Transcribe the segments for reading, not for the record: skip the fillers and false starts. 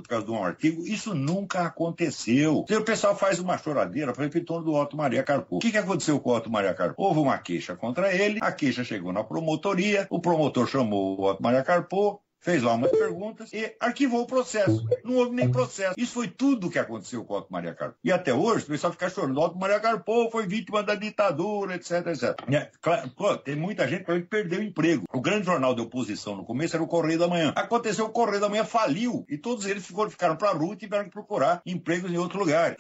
por causa de um artigo, isso nunca aconteceu. O pessoal faz uma choradeira, por exemplo, em torno do Otto Maria Carpo. O que aconteceu com o Otto Maria Carpo? Houve uma queixa contra ele, a queixa chegou na promotoria, o promotor chamou o Otto Maria Carpo, fez lá umas perguntas e arquivou o processo. Não houve nem processo. Isso foi tudo o que aconteceu com o Otto Maria Carpo. E até hoje, o pessoal fica chorando. O Otto Maria Carpo foi vítima da ditadura, etc, etc. Claro, tem muita gente que perdeu o emprego. O grande jornal de oposição no começo era o Correio da Manhã. Aconteceu, o Correio da Manhã faliu. E todos eles ficaram para a rua e tiveram que procurar empregos em outro lugar.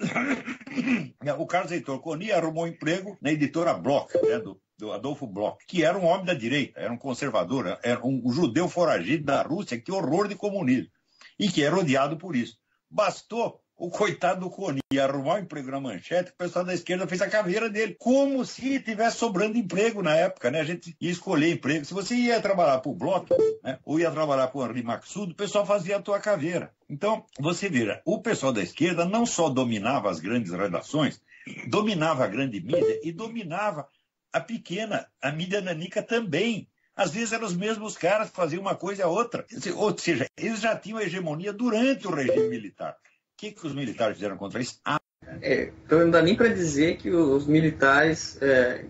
O Carlos Heitor Coni arrumou emprego na editora Bloch, né, do Adolfo Bloch, que era um homem da direita, era um conservador, era um judeu foragido da Rússia, que horror de comunismo, e que era odiado por isso. Bastou o coitado do Coni arrumar um emprego na Manchete, o pessoal da esquerda fez a caveira dele, como se tivesse sobrando emprego na época, né? A gente ia escolher emprego. Se você ia trabalhar para o Bloch, né, ou ia trabalhar para o Henri Maxud, o pessoal fazia a tua caveira. Então, você vira, o pessoal da esquerda não só dominava as grandes redações, dominava a grande mídia e dominava a mídia nanica também. Às vezes eram os mesmos caras que faziam uma coisa e a outra. Ou seja, eles já tinham a hegemonia durante o regime militar. O que os militares fizeram contra isso? Então não dá nem para dizer que os militares,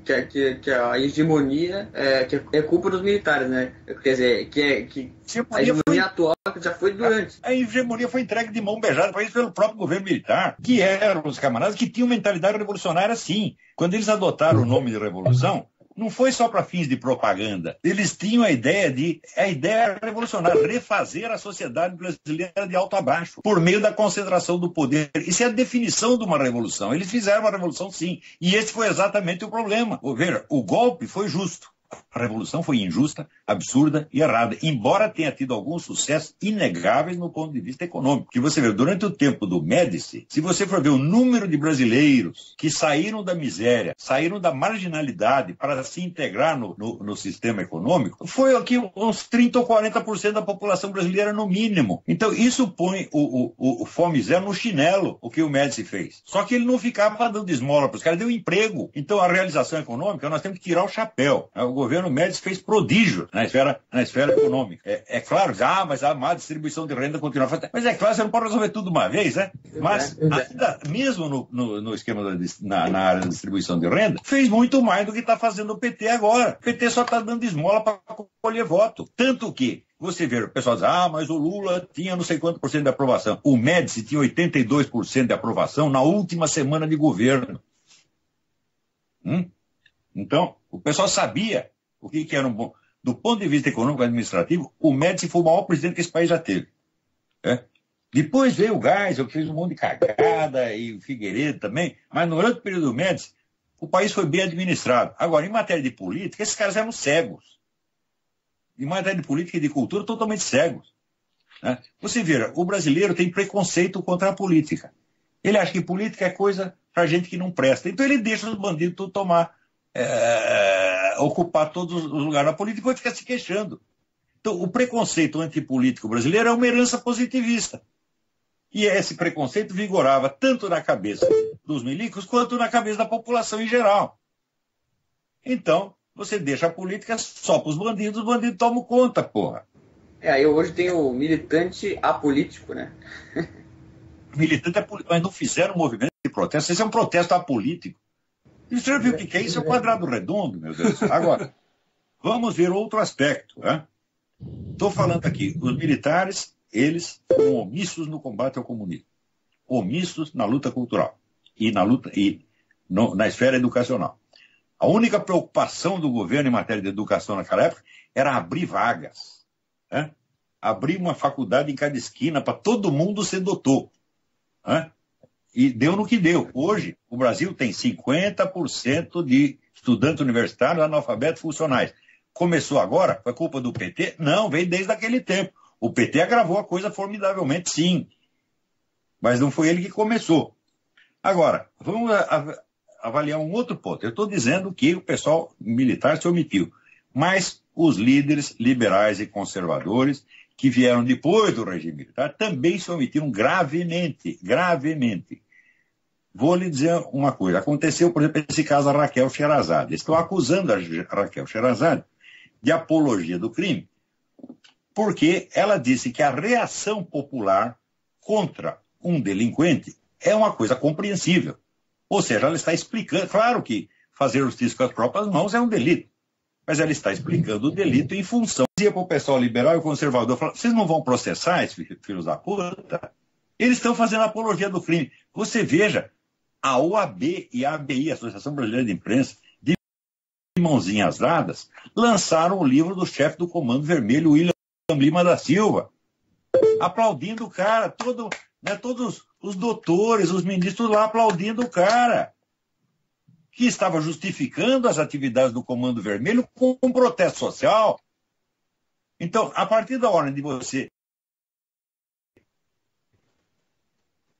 que a hegemonia é culpa dos militares, né? Quer dizer, que a hegemonia atual já foi durante. A hegemonia foi entregue de mão beijada para isso pelo próprio governo militar, que eram os camaradas que tinham mentalidade revolucionária, sim. Quando eles adotaram o nome de revolução, não foi só para fins de propaganda. Eles tinham a ideia revolucionária, refazer a sociedade brasileira de alto a baixo, por meio da concentração do poder. Isso é a definição de uma revolução. Eles fizeram uma revolução, sim. E esse foi exatamente o problema. Veja, o golpe foi justo. A revolução foi injusta, absurda e errada, embora tenha tido alguns sucessos inegáveis no ponto de vista econômico. Que você vê, durante o tempo do Médici, se você for ver o número de brasileiros que saíram da miséria, saíram da marginalidade para se integrar no sistema econômico, foi aqui uns 30% ou 40% da população brasileira no mínimo. Então isso põe o fome zero no chinelo, o que o Médici fez. Só que ele não ficava dando esmola para os caras, deu emprego. Então a realização econômica, nós temos que tirar o chapéu. O governo Médici fez prodígio na esfera econômica. É claro, mas a má distribuição de renda continua. Mas é claro, você não pode resolver tudo de uma vez, né? Mas ainda mesmo no esquema na área da distribuição de renda, fez muito mais do que está fazendo o PT agora. O PT só está dando esmola para colher voto. Tanto que você vê, o pessoal diz, mas o Lula tinha não sei quanto por cento de aprovação. O Médici tinha 82% de aprovação na última semana de governo. Então, o pessoal sabia o que era um bom. Do ponto de vista econômico e administrativo, o Médici foi o maior presidente que esse país já teve. Depois veio o Geisel, que fez um monte de cagada, e o Figueiredo também, mas durante o período do Médici, o país foi bem administrado. Agora, em matéria de política, esses caras eram cegos. Em matéria de política e de cultura, totalmente cegos. Você vê, o brasileiro tem preconceito contra a política. Ele acha que política é coisa para gente que não presta. Então ele deixa os bandidos tudo ocupar todos os lugares na política e depois fica se queixando. Então, o preconceito antipolítico brasileiro é uma herança positivista. E esse preconceito vigorava tanto na cabeça dos milicos quanto na cabeça da população em geral. Então, você deixa a política só para os bandidos tomam conta, porra. Aí hoje tem o militante apolítico, né? Militante apolítico, mas não fizeram movimento de protesto. Esse é um protesto apolítico. E você já viu o que é isso? É um quadrado redondo, meu Deus. Agora, vamos ver outro aspecto. Estou falando aqui, os militares, eles foram omissos no combate ao comunismo. Omissos na luta cultural e na esfera educacional. A única preocupação do governo em matéria de educação naquela época era abrir vagas. Abrir uma faculdade em cada esquina para todo mundo ser doutor. E deu no que deu. Hoje, o Brasil tem 50% de estudantes universitários analfabetos funcionais. Começou agora? Foi culpa do PT? Não, veio desde aquele tempo. O PT agravou a coisa formidavelmente, sim. Mas não foi ele que começou. Agora, vamos avaliar um outro ponto. Eu estou dizendo que o pessoal militar se omitiu. Mas os líderes liberais e conservadores que vieram depois do regime militar também se omitiram gravemente. Vou lhe dizer uma coisa. Aconteceu, por exemplo, esse caso da Raquel Sherazade. Estão acusando a Raquel Sherazade de apologia do crime, porque ela disse que a reação popular contra um delinquente é uma coisa compreensível. Ou seja, ela está explicando, claro que fazer justiça com as próprias mãos é um delito, mas ela está explicando o delito em função. Dizia para o pessoal liberal e conservador, vocês não vão processar esses filhos da puta? Eles estão fazendo apologia do crime. Você veja, a OAB e a ABI, Associação Brasileira de Imprensa, de mãozinhas dadas, lançaram o livro do chefe do Comando Vermelho, William Lima da Silva, aplaudindo o cara, todos os doutores, os ministros lá aplaudindo o cara, que estava justificando as atividades do Comando Vermelho com um protesto social. Então, a partir da hora de você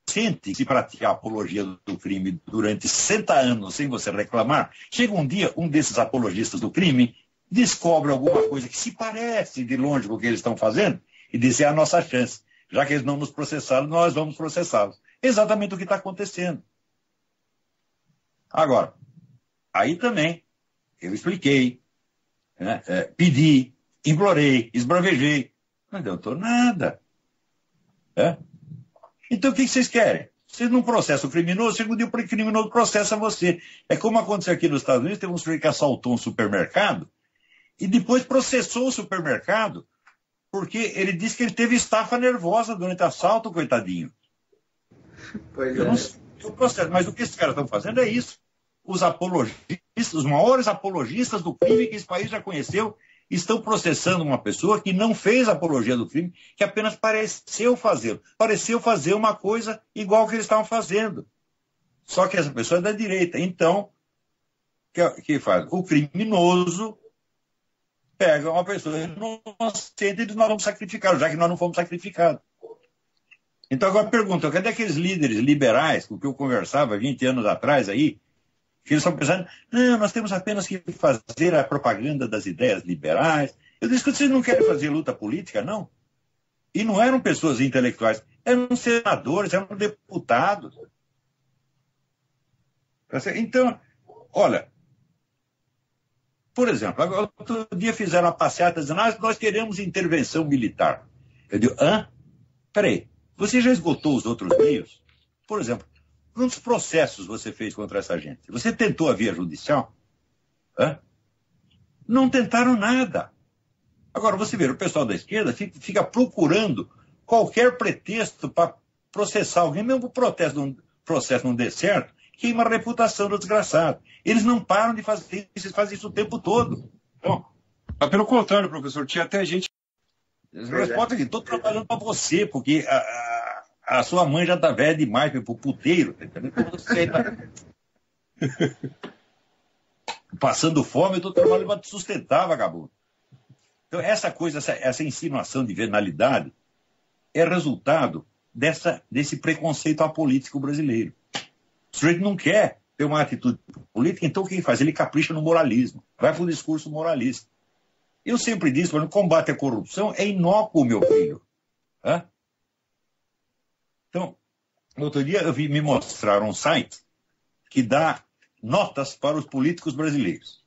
se praticar a apologia do crime durante 60 anos sem você reclamar, chega um dia, um desses apologistas do crime descobre alguma coisa que se parece de longe com o que eles estão fazendo e diz, é a nossa chance. Já que eles não nos processaram, nós vamos processá-los. Exatamente o que está acontecendo. Agora, aí também, eu expliquei, né, pedi, implorei, esbravejei, não adiantou nada. Então, o que vocês querem? Vocês não processam o criminoso, segundo dia o criminoso processa você. É como aconteceu aqui nos Estados Unidos, teve um sujeito que assaltou um supermercado e depois processou o supermercado porque ele disse que ele teve estafa nervosa durante o assalto, coitadinho. Pois eu não sei o processo, mas o que esses caras estão fazendo é isso. Os apologistas, os maiores apologistas do crime que esse país já conheceu, estão processando uma pessoa que não fez apologia do crime, que apenas pareceu fazê-lo. Pareceu fazer uma coisa igual ao que eles estavam fazendo. Só que essa pessoa é da direita. Então, o que faz? O criminoso pega uma pessoa inocente e diz, nós vamos sacrificar, já que nós não fomos sacrificados. Então, agora pergunta, cadê aqueles líderes liberais com que eu conversava 20 anos atrás aí, que eles estão pensando, não, nós temos apenas que fazer a propaganda das ideias liberais. Eu disse que vocês não querem fazer luta política, não. E não eram pessoas intelectuais, eram senadores, eram deputados. Então, olha, por exemplo, outro dia fizeram uma passeata dizendo, nós queremos intervenção militar. Eu digo, peraí, você já esgotou os outros meios? Por exemplo, quantos processos você fez contra essa gente? Você tentou a via judicial? Não tentaram nada. Agora, você vê, o pessoal da esquerda fica procurando qualquer pretexto para processar alguém, mesmo que o processo não dê certo, queima a reputação do desgraçado. Eles não param de fazer isso, eles fazem isso o tempo todo. Bom, pelo contrário, professor, tinha até gente... Resposta aqui, estou trabalhando para você, porque a sua mãe já está velha demais para ir pro puteiro, tá entendendo? Você tá... passando fome, eu estou trabalhando para te sustentar, vagabundo. Então, essa coisa, essa insinuação de venalidade é resultado desse preconceito apolítico brasileiro. O sujeito não quer ter uma atitude política, então o que ele faz? Ele capricha no moralismo, vai para o discurso moralista. Eu sempre disse, o combate à corrupção é inócuo, meu filho. Então, outro dia me mostraram um site que dá notas para os políticos brasileiros,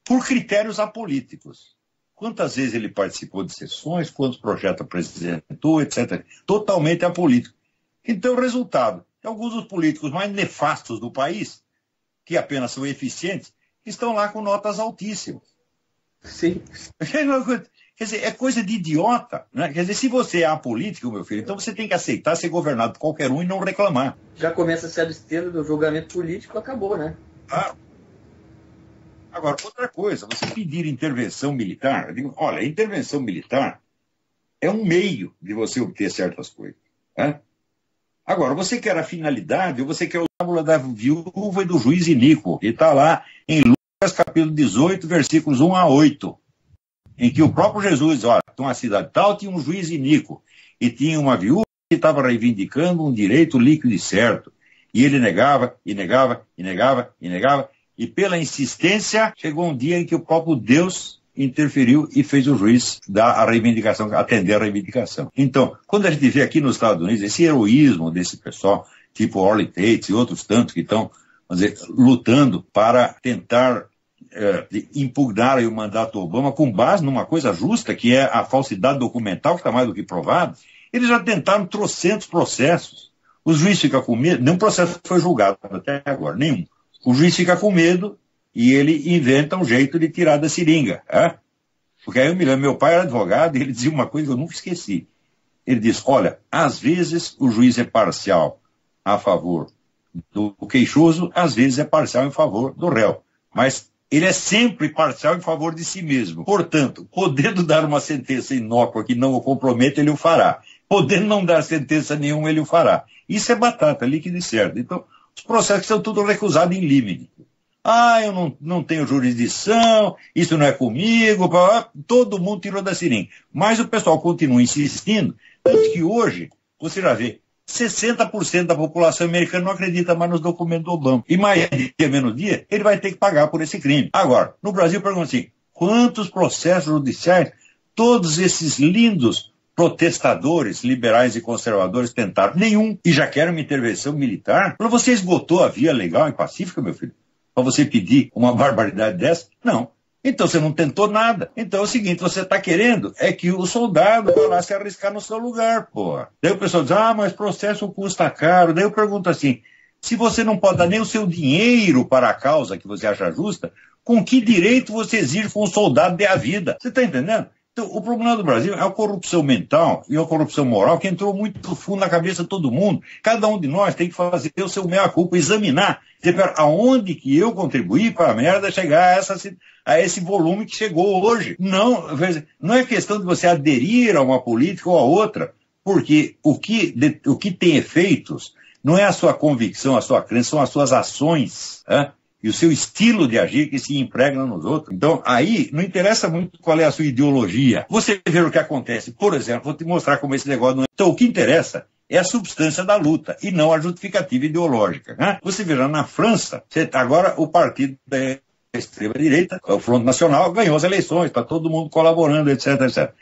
por critérios apolíticos. Quantas vezes ele participou de sessões, quantos projetos apresentou, etc. Totalmente apolítico. Então, o resultado, alguns dos políticos mais nefastos do país, que apenas são eficientes, estão lá com notas altíssimas. Sim. Quer dizer, é coisa de idiota, né? Quer dizer, se você é apolítico, meu filho, então você tem que aceitar ser governado por qualquer um e não reclamar. Já começa a se abster do julgamento político, acabou, né? Agora, outra coisa, você pedir intervenção militar, eu digo, olha, a intervenção militar é um meio de você obter certas coisas. Agora, você quer a finalidade ou você quer a fábula da viúva e do juiz iníquo, que está lá em Lucas capítulo 18, versículos 1 a 8, em que o próprio Jesus, olha, uma cidade tal tinha um juiz iníquo e tinha uma viúva que estava reivindicando um direito líquido e certo. E ele negava, e negava, e negava, e negava, e pela insistência chegou um dia em que o próprio Deus interferiu e fez o juiz dar a reivindicação, atender a reivindicação. Então, quando a gente vê aqui nos Estados Unidos esse heroísmo desse pessoal, tipo Orly Tate e outros tantos que estão, vamos dizer, lutando para tentar impugnar o mandato do Obama com base numa coisa justa, que é a falsidade documental, que está mais do que provado, Eles já tentaram trocentos processos. O juiz fica com medo, nenhum processo foi julgado até agora, nenhum. O juiz fica com medo e ele inventa um jeito de tirar da seringa. Porque aí eu me lembro, meu pai era advogado e ele dizia uma coisa que eu nunca esqueci. Ele diz, olha, às vezes o juiz é parcial a favor do queixoso, às vezes é parcial em favor do réu. Mas ele é sempre parcial em favor de si mesmo. Portanto, podendo dar uma sentença inócua que não o comprometa, ele o fará. Podendo não dar sentença nenhuma, ele o fará. Isso é batata, líquido e certo. Então, os processos são tudo recusados em limine. Eu não tenho jurisdição, isso não é comigo, todo mundo tirou da seringa. Mas o pessoal continua insistindo, tanto que hoje, você já vê, 60% da população americana não acredita mais nos documentos do Obama. E mais dia, menos dia, ele vai ter que pagar por esse crime. Agora, no Brasil, pergunta assim, quantos processos judiciais todos esses lindos protestadores, liberais e conservadores tentaram? Nenhum. E já querem uma intervenção militar? Você esgotou a via legal e pacífica, meu filho? Para você pedir uma barbaridade dessa? Não. Então você não tentou nada. Então é o seguinte, você está querendo é que o soldado vá lá se arriscar no seu lugar, porra. Daí o pessoal diz, mas processo custa caro. Daí eu pergunto assim, se você não pode dar nem o seu dinheiro para a causa que você acha justa, com que direito você exige que um soldado dê a vida? Você está entendendo? Então, o problema do Brasil é a corrupção mental e a corrupção moral que entrou muito fundo na cabeça de todo mundo. Cada um de nós tem que fazer o seu meia-culpa, examinar, dizer, aonde que eu contribuí para a merda chegar a esse volume que chegou hoje. Não é questão de você aderir a uma política ou a outra, porque o que tem efeitos não é a sua convicção, a sua crença, são as suas ações, e o seu estilo de agir que se impregna nos outros. Então, aí, não interessa muito qual é a sua ideologia. Você vê o que acontece. Por exemplo, vou te mostrar como esse negócio não é. Então, o que interessa é a substância da luta e não a justificativa ideológica. Você veja, na França, agora o partido da extrema-direita, o Front Nacional, ganhou as eleições, está todo mundo colaborando, etc, etc.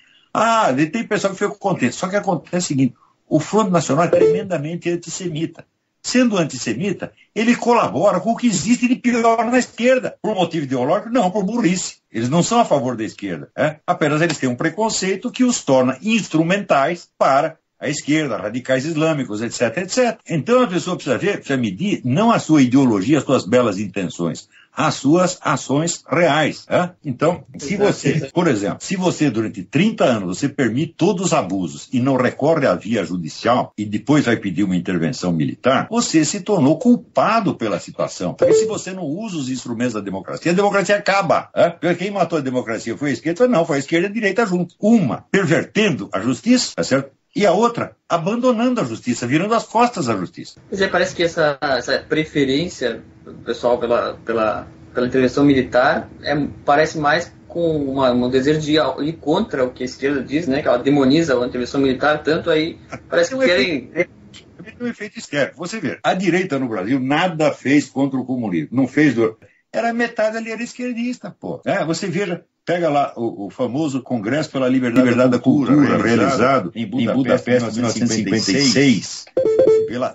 Tem pessoal que ficou contente. Só que acontece o seguinte, o Front Nacional é tremendamente antissemita. Sendo antissemita, ele colabora com o que existe de pior na esquerda. Por motivo ideológico? Não, por burrice. Eles não são a favor da esquerda. Apenas eles têm um preconceito que os torna instrumentais para a esquerda, radicais islâmicos, etc, etc. Então a pessoa precisa medir não a sua ideologia, as suas belas intenções, as suas ações reais. Então, se você, por exemplo, se você durante 30 anos você permite todos os abusos e não recorre à via judicial e depois vai pedir uma intervenção militar, você se tornou culpado pela situação. Porque se você não usa os instrumentos da democracia, a democracia acaba. Porque quem matou a democracia foi a esquerda? Não, foi a esquerda e a direita junto. Uma, pervertendo a justiça, tá certo? E a outra, abandonando a justiça, virando as costas à justiça. Parece que essa preferência do pessoal pela intervenção militar parece mais com um desejo de ir contra o que a esquerda diz, né? Que ela demoniza a intervenção militar, tanto aí parece que querem... Um efeito externo. Você vê, a direita no Brasil nada fez contra o comunismo. Não fez... Era metade ali, era esquerdista, pô. Você veja... Pega lá o famoso Congresso pela Liberdade da Cultura, realizado em Budapeste em 1956,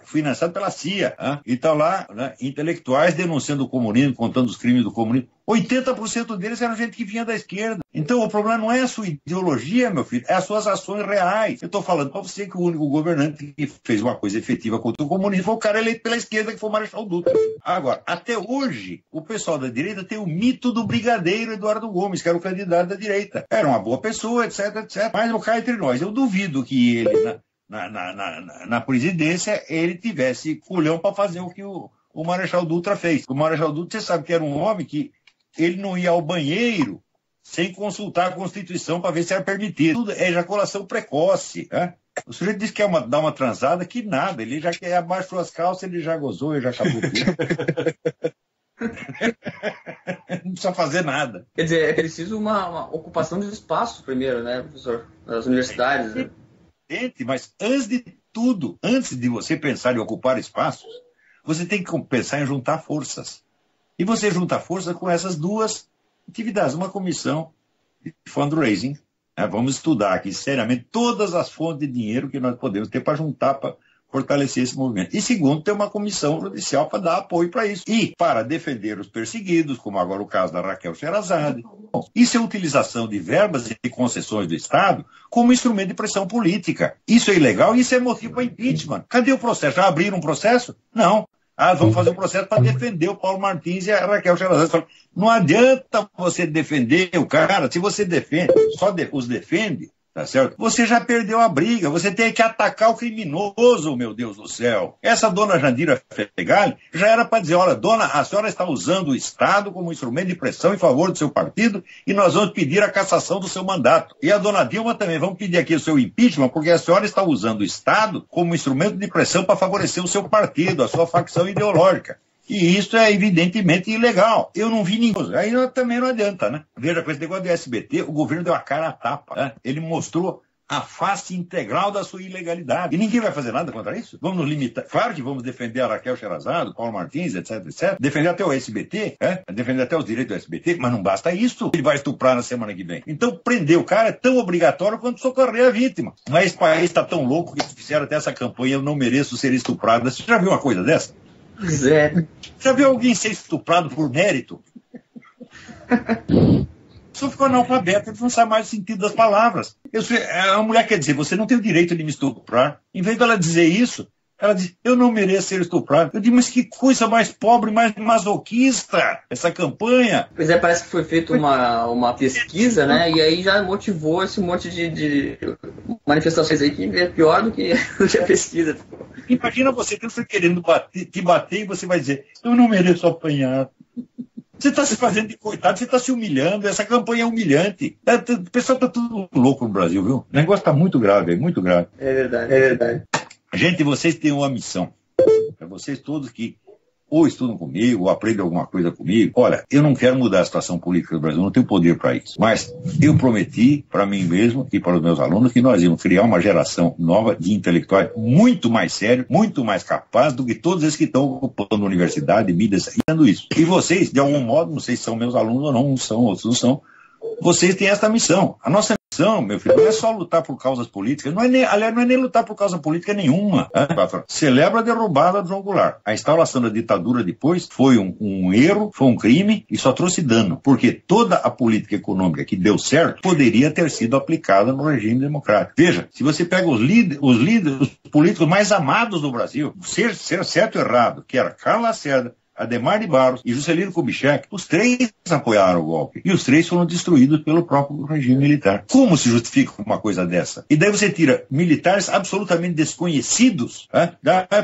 financiado pela CIA. E está lá, intelectuais denunciando o comunismo, contando os crimes do comunismo. 80% deles eram gente que vinha da esquerda. Então o problema não é a sua ideologia, meu filho, é as suas ações reais. Eu estou falando para você que o único governante que fez uma coisa efetiva contra o comunismo foi o cara eleito pela esquerda, que foi o Marechal Dutra. Agora, até hoje, o pessoal da direita tem o mito do brigadeiro Eduardo Gomes, que era o candidato da direita. Era uma boa pessoa, etc, etc. Mas não cai entre nós. Eu duvido que ele, na presidência, ele tivesse culhão para fazer o que o Marechal Dutra fez. O Marechal Dutra, você sabe que era um homem que ele não ia ao banheiro sem consultar a Constituição para ver se era permitido. Tudo é ejaculação precoce. O sujeito disse que é dar uma transada, que nada. Ele já abaixou as calças, ele já gozou, ele já acabou tudo. Não precisa fazer nada. Quer dizer, é preciso uma ocupação de espaço primeiro, né, professor? Nas universidades. Né? Mas antes de tudo, antes de você pensar em ocupar espaços, você tem que pensar em juntar forças. E você junta força com essas duas atividades. Uma comissão de fundraising. Vamos estudar aqui seriamente todas as fontes de dinheiro que nós podemos ter para juntar para fortalecer esse movimento. E segundo, ter uma comissão judicial para dar apoio para isso. E para defender os perseguidos, como agora o caso da Raquel Sherazade. Bom, isso é utilização de verbas e concessões do Estado como instrumento de pressão política. Isso é ilegal e isso é motivo para impeachment. Cadê o processo? Já abriram um processo? Não. Vamos fazer um processo para defender o Paulo Martins e a Raquel Sherazade. Não adianta você defender o cara, se você defende, os defende, tá certo? Você já perdeu a briga, você tem que atacar o criminoso, meu Deus do céu. Essa dona Jandira Fegali já era para dizer, olha, dona, a senhora está usando o Estado como instrumento de pressão em favor do seu partido e nós vamos pedir a cassação do seu mandato. E a dona Dilma também, vamos pedir aqui o seu impeachment, porque a senhora está usando o Estado como instrumento de pressão para favorecer o seu partido, a sua facção ideológica. E isso é evidentemente ilegal. Eu não vi ninguém. Aí também não adianta, né? Veja, com esse negócio do SBT, o governo deu a cara a tapa, né? Ele mostrou a face integral da sua ilegalidade. E ninguém vai fazer nada contra isso? Vamos nos limitar. Claro que vamos defender a Raquel Sherazade, o Paulo Martins, etc, etc. Defender até o SBT, defender até os direitos do SBT, mas não basta isso. Ele vai estuprar na semana que vem. Então, prender o cara é tão obrigatório quanto socorrer a vítima. Mas esse país está tão louco que fizeram até essa campanha, eu não mereço ser estuprado. Você já viu uma coisa dessa? Zé. Já viu alguém ser estuprado por mérito? Só ficou analfabeto, ele não sabe mais o sentido das palavras. A mulher quer dizer, você não tem o direito de me estuprar. Em vez dela dizer isso, ela diz, eu não mereço ser estuprado. Eu digo, mas que coisa mais pobre, mais masoquista, essa campanha. Pois é, parece que foi feita uma pesquisa, né? E aí já motivou esse monte de manifestações aí que é pior do que a pesquisa. Imagina você que foi querendo te bater e você vai dizer, eu não mereço apanhar. Você está se fazendo de coitado, você está se humilhando, essa campanha é humilhante. O pessoal está tudo louco no Brasil, viu? O negócio está muito grave, muito grave. É verdade, é verdade. Gente, vocês têm uma missão. Para vocês todos que ou estudam comigo, ou aprendem alguma coisa comigo. Olha, eu não quero mudar a situação política do Brasil, não tenho poder para isso. Mas eu prometi para mim mesmo e para os meus alunos que nós íamos criar uma geração nova de intelectuais muito mais sérios, muito mais capazes do que todos esses que estão ocupando a universidade, mídias, e dando isso. E vocês, de algum modo, não sei se são meus alunos ou não, uns são, outros não são, vocês têm essa missão. A nossa missão, meu filho, não é só lutar por causas políticas, aliás, não é nem lutar por causa política nenhuma. Celebra a derrubada do João Goulart. A instauração da ditadura depois foi um erro, foi um crime e só trouxe dano, porque toda a política econômica que deu certo poderia ter sido aplicada no regime democrático. Veja, se você pega os líderes, os políticos mais amados do Brasil, ser certo ou errado, que era Carlos Lacerda, Adhemar de Barros e Juscelino Kubitschek, os três apoiaram o golpe. E os três foram destruídos pelo próprio regime militar. Como se justifica uma coisa dessa? E daí você tira militares absolutamente desconhecidos.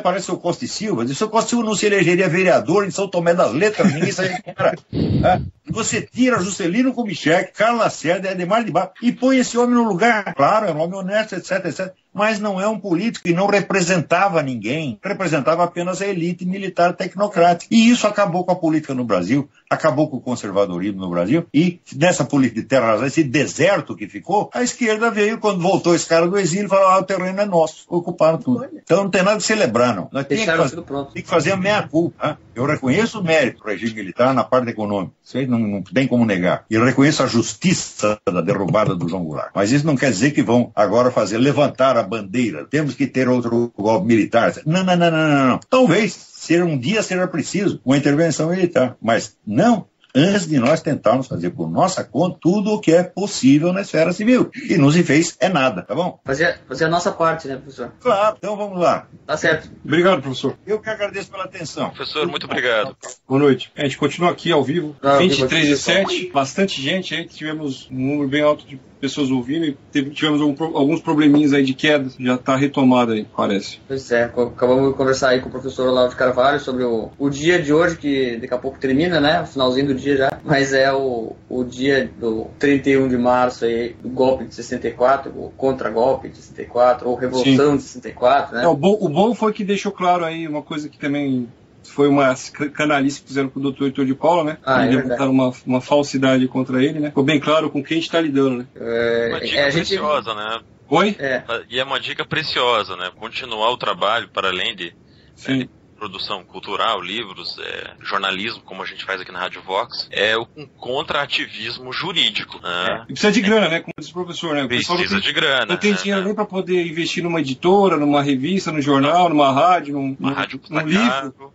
Parece o Costa e Silva. Se o Costa e Silva não se elegeria vereador em São Tomé das Letras, ninguém sabe quem era. Você tira Juscelino Kubitschek, Carlos Lacerda e Adhemar de Barros e põe esse homem no lugar. Claro, é um homem honesto, etc, etc. Mas não é um político e não representava ninguém, representava apenas a elite militar tecnocrática. E isso acabou com a política no Brasil, acabou com o conservadorismo no Brasil, e nessa política de terra, esse deserto que ficou, a esquerda veio, quando voltou esse cara do exílio, e falou, o terreno é nosso, ocuparam tudo. Então não tem nada de celebrar, não. Nós tem que fazer a meia-culpa. Eu reconheço o mérito do regime militar na parte econômica, isso aí não tem como negar. E eu reconheço a justiça da derrubada do João Goulart. Mas isso não quer dizer que vão agora levantar a bandeira, temos que ter outro golpe militar. Não. Talvez um dia seja preciso uma intervenção militar, mas não antes de nós tentarmos fazer por nossa conta tudo o que é possível na esfera civil. E não se fez nada, tá bom? Fazer a nossa parte, né, professor? Claro, então vamos lá. Tá certo. Obrigado, professor. Eu que agradeço pela atenção. Professor, muito obrigado. Boa noite. A gente continua aqui ao vivo, 23h07, bastante gente aí, tivemos um número bem alto de pessoas ouvindo e tivemos alguns probleminhas aí de queda, já está retomada aí, parece. Pois é, acabamos de conversar aí com o professor Olavo de Carvalho sobre o dia de hoje, que daqui a pouco termina, né, o finalzinho do dia já, mas é o dia do 31 de março aí, do golpe de 64, o contra-golpe de 64, ou Revolução de 64, né. O bom foi que deixou claro aí uma coisa que também foi uma canalice que fizeram com o Dr. Heitor de Paula, né? Levantaram uma falsidade contra ele, né? Ficou bem claro com quem a gente está lidando, né? Uma dica preciosa, né? Oi? E é uma dica preciosa, né? Continuar o trabalho para além de produção cultural, livros, jornalismo, como a gente faz aqui na Rádio Vox, é um contra-ativismo jurídico. Né? E precisa de grana, né? Como diz o professor, né? Precisa de grana. Não tem dinheiro nem para poder investir numa editora, numa revista, num jornal, numa rádio, num livro.